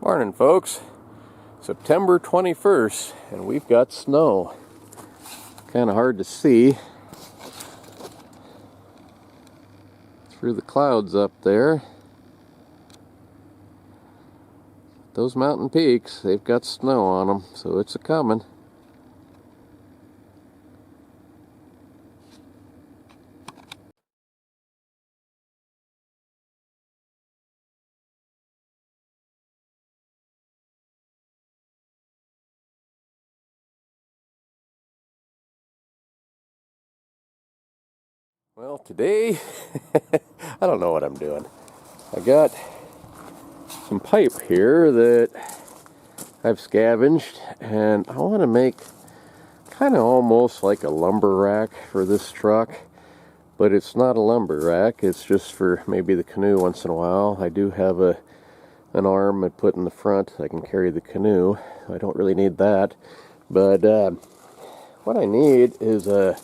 Morning, folks. September 21st, and we've got snow. Kind of hard to see through the clouds up there. Those mountain peaks, they've got snow on them, so it's a-coming. Well, today, I don't know what I'm doing. I got some pipe here that I've scavenged, and I want to make kind of almost like a lumber rack for this truck, but it's not a lumber rack. It's just for maybe the canoe once in a while. I do have an arm I put in the front. I can carry the canoe. I don't really need that, but what I need is a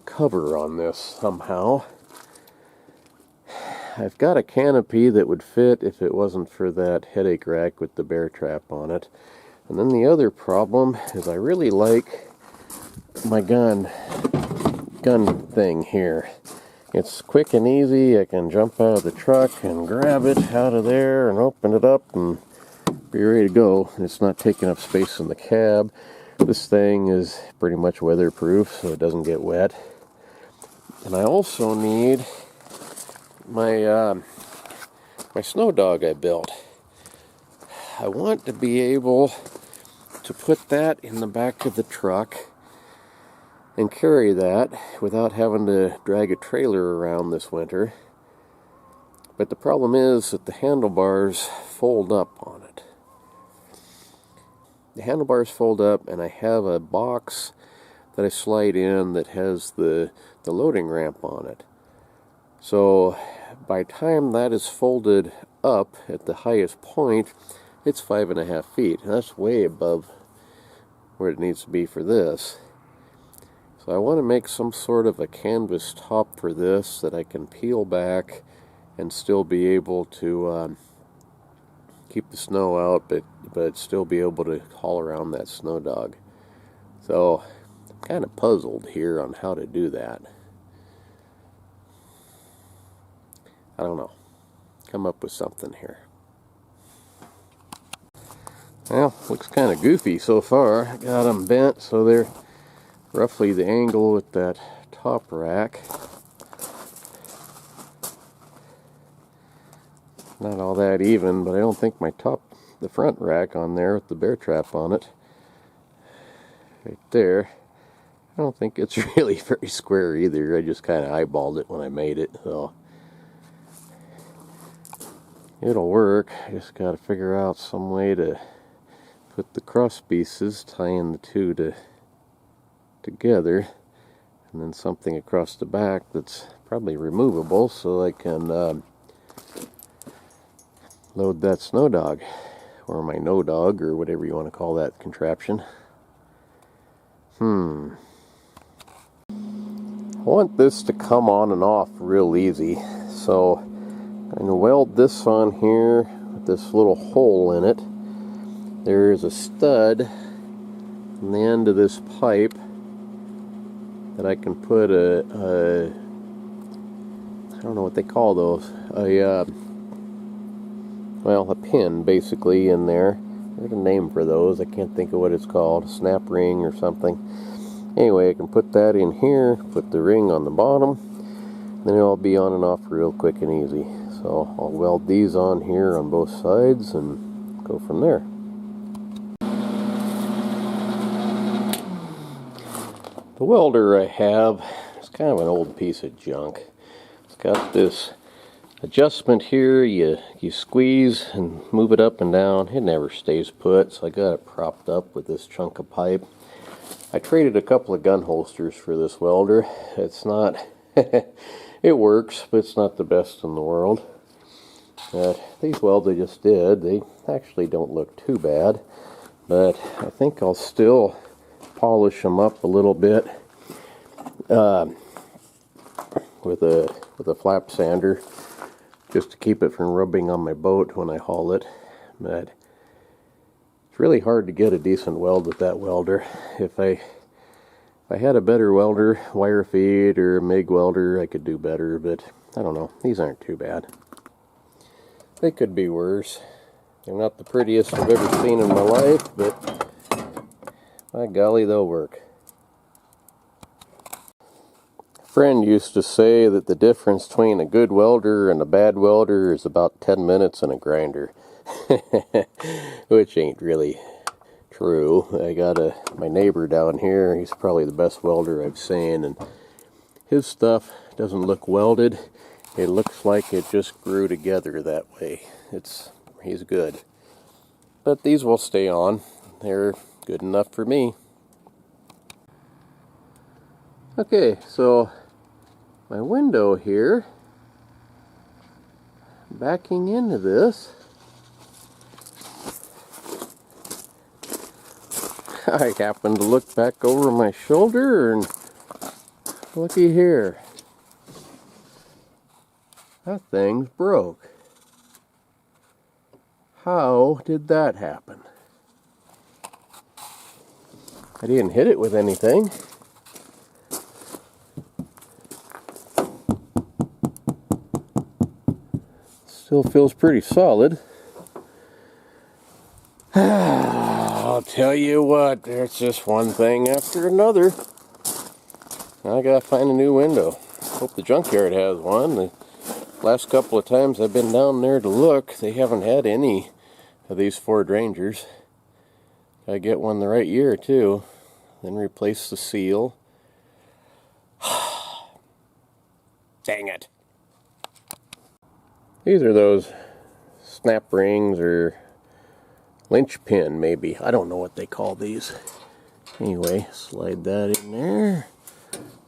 cover on this somehow. I've got a canopy that would fit if it wasn't for that headache rack with the bear trap on it. And then the other problem is I really like my gun thing here. It's quick and easy. I can jump out of the truck and grab it out of there and open it up and be ready to go. It's not taking up space in the cab. This thing is pretty much weatherproof, so it doesn't get wet. And I also need my my snow dog I built. I want to be able to put that in the back of the truck and carry that without having to drag a trailer around this winter. But the problem is that the handlebars fold up on it. The handlebars fold up, and I have a box that I slide in that has the loading ramp on it. So by the time that is folded up at the highest point, it's 5.5 feet. And that's way above where it needs to be for this. So I want to make some sort of a canvas top for this that I can peel back and still be able to keep the snow out, but still be able to haul around that snow dog. So I'm kind of puzzled here on how to do that. I don't know. Come up with something here. Well, looks kind of goofy so far. I got them bent so they're roughly the angle with that top rack. Not all that even, but I don't think the front rack on there with the bear trap on it, right there, I don't think it's really very square either. I just kind of eyeballed it when I made it, so it'll work. I just got to figure out some way to put the cross pieces, tying the two together, and then something across the back that's probably removable so I can load that snow dog, or my no dog, or whatever you want to call that contraption. I want this to come on and off real easy, so I'm going to weld this on here with this little hole in it. There's a stud on the end of this pipe that I can put I don't know what they call those, well, a pin basically in there. There's a name for those. I can't think of what it's called. A snap ring or something. Anyway, I can put that in here, put the ring on the bottom, then it'll be on and off real quick and easy. So I'll weld these on here on both sides and go from there. The welder I have is kind of an old piece of junk. It's got this adjustment here. You squeeze and move it up and down. It never stays put, so I got it propped up with this chunk of pipe. I traded a couple of gun holsters for this welder. It's not it works, but it's not the best in the world. These welds I just did, they actually don't look too bad, but I think I'll still polish them up a little bit with a flap sander. just to keep it from rubbing on my boat when I haul it. But it's really hard to get a decent weld with that welder. If I had a better welder, wire feed or MIG welder, I could do better, but I don't know. These aren't too bad. They could be worse. They're not the prettiest I've ever seen in my life, but by golly, they'll work. A friend used to say that the difference between a good welder and a bad welder is about 10 minutes in a grinder. Which ain't really true. I got my neighbor down here. He's probably the best welder I've seen, and his stuff doesn't look welded. It looks like it just grew together that way. He's good. But these will stay on. They're good enough for me. Okay, so my window here, backing into this, I happened to look back over my shoulder and looky here. That thing's broke. How did that happen? I didn't hit it with anything. Still feels pretty solid. I'll tell you what, there's just one thing after another. I gotta find a new window. Hope the junkyard has one. The last couple of times I've been down there to look, they haven't had any of these Ford Rangers. Gotta get one the right year too. Then replace the seal. Dang it. These are those snap rings or linchpin maybe. I don't know what they call these. Anyway, slide that in there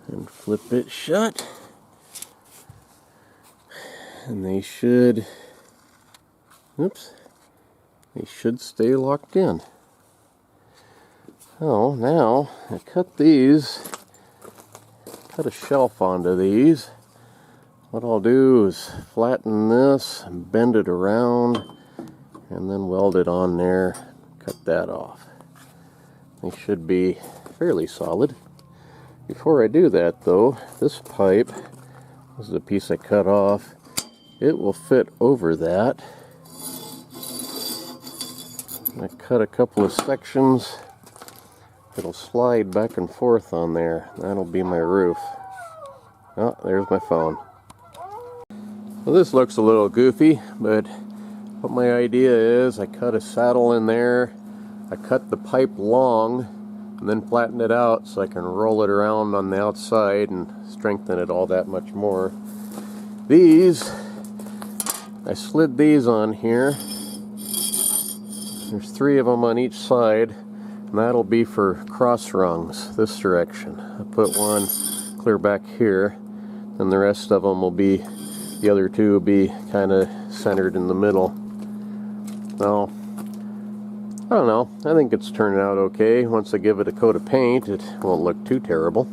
and flip it shut. And they should, oops, they should stay locked in. Oh, now I cut a shelf onto these. What I'll do is flatten this, bend it around, and then weld it on there, cut that off. They should be fairly solid. Before I do that though, this pipe, this is a piece I cut off, it will fit over that. I cut a couple of sections, it'll slide back and forth on there. That'll be my roof. Oh, there's my phone. Well, this looks a little goofy, but what my idea is, I cut a saddle in there, I cut the pipe long, and then flatten it out so I can roll it around on the outside and strengthen it all that much more. These, I slid these on here. There's 3 of them on each side, and that'll be for cross rungs this direction. I put one clear back here, and the rest of them will be, the other 2 will be kind of centered in the middle. Well, I don't know. I think it's turning out okay. Once I give it a coat of paint, it won't look too terrible.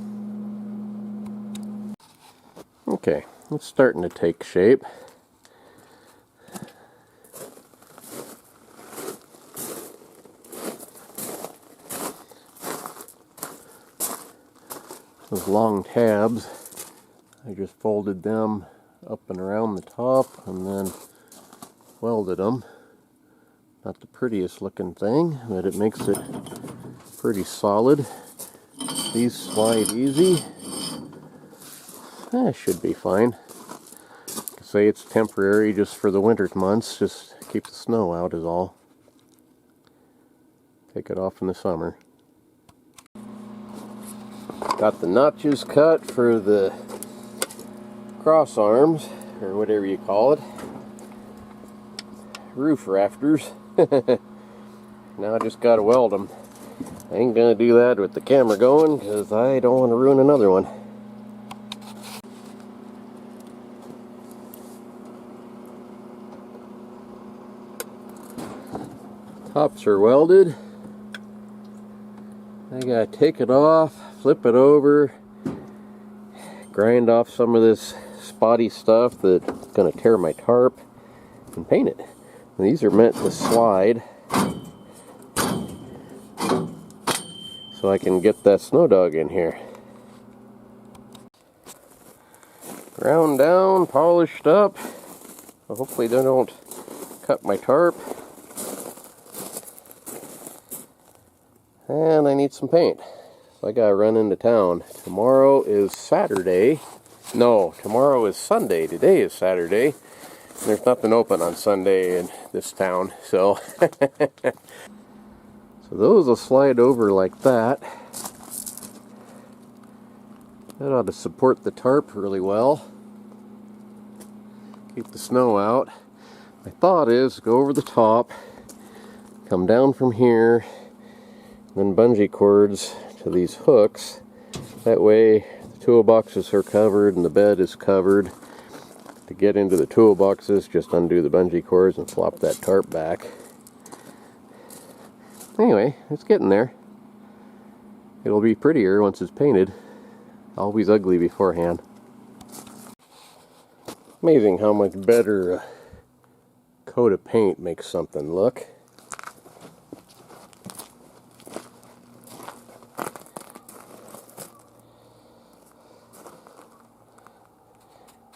Okay, it's starting to take shape. Those long tabs, I just folded them up and around the top and then welded them. Not the prettiest looking thing, but it makes it pretty solid. These slide easy. Should be fine. Say it's temporary just for the winter months, just keep the snow out is all. Take it off in the summer. Got the notches cut for the cross arms, or whatever you call it. Roof rafters. Now I just gotta weld them. I ain't gonna do that with the camera going because I don't want to ruin another one. Tops are welded. I gotta take it off, flip it over, grind off some of this spotty stuff that's going to tear my tarp and paint it. And these are meant to slide so I can get that snow dog in here. Ground down, polished up. Hopefully they don't cut my tarp. And I need some paint. So I gotta run into town. Tomorrow is Saturday. No, tomorrow is Sunday. Today is Saturday. There's nothing open on Sunday in this town, so so those will slide over like that. That ought to support the tarp really well. Keep the snow out. My thought is go over the top, come down from here, then bungee cords to these hooks. That way the toolboxes are covered and the bed is covered. To get into the toolboxes, just undo the bungee cords and flop that tarp back. Anyway, it's getting there. It'll be prettier once it's painted. Always ugly beforehand. Amazing how much better a coat of paint makes something look.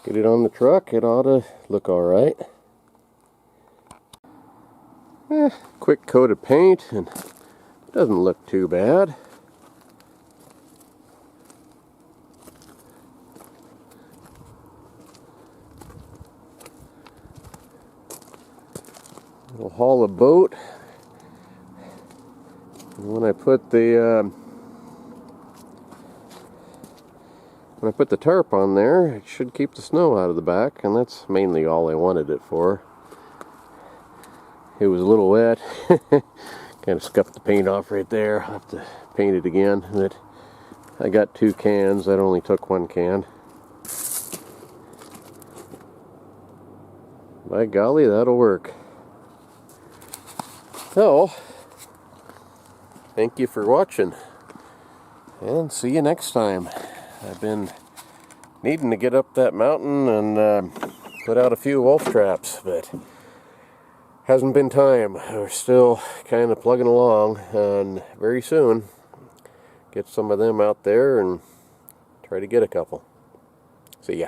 Get it on the truck, it ought to look alright. Quick coat of paint and it doesn't look too bad. We'll haul a boat. And when I put the tarp on there, it should keep the snow out of the back, and that's mainly all I wanted it for. It was a little wet. Kind of scuffed the paint off right there. I'll have to paint it again. But I got 2 cans. That only took 1 can. By golly, that'll work. So, thank you for watching, and see you next time. I've been needing to get up that mountain and put out a few wolf traps, but hasn't been time. We're still kind of plugging along, and very soon get some of them out there and try to get a couple. See ya.